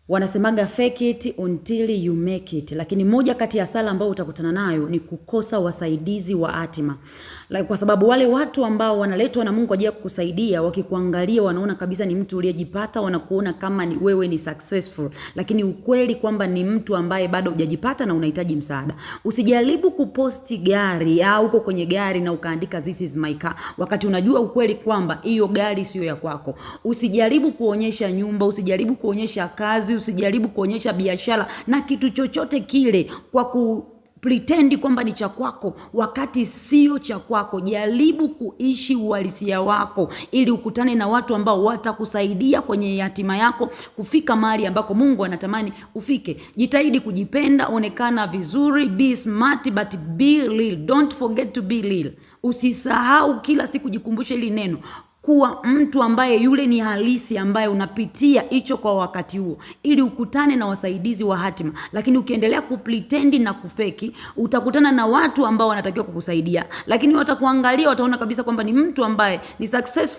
Wanasemaga fake it until you make it, lakini moja kati ya sala ambayo utakutana nayo ni kukosa wasaidizi wa hatima. Kwa sababu wale watu ambao wanaletwa na Mungu kwa ajili ya kukusaidia, wakikuangalia wanaona kabisa ni mtu uliyejipata, wanakuona kama ni wewe ni successful, lakini ukweli kwamba ni mtu ambaye bado hujajipata na unahitaji msaada. Usijaribu kuposti gari au uko kwenye gari na ukaandika this is my car, wakati unajua ukweli kwamba hiyo gari sio ya kwako. Usijaribu kuonyesha nyumba, usijaribu kuonyesha kazi, usijaribu kuonyesha biashara na kitu chochote kile kwa pretend kwamba ni cha kwako wakati sio cha kwako. Jaribu kuishi uhalisia wako ili ukutane na watu ambao watakusaidia kwenye hatima yako kufika mahali ambako Mungu anatamani ufike. Jitahidi kujipenda, onekana vizuri, be smart but be real. Don't forget to be real. Usisahau kila siku, jikumbushe hili neno, kuwa mtu ambaye yule ni halisi, ambaye unapitia hicho kwa wakati huo ili ukutane na wasaidizi wa hatima. Lakini ukiendelea kupretend na kufeki, utakutana na watu ambao wanatakiwa kukusaidia, lakini watakuangalia, wataona kabisa kwamba ni mtu ambaye ni successful.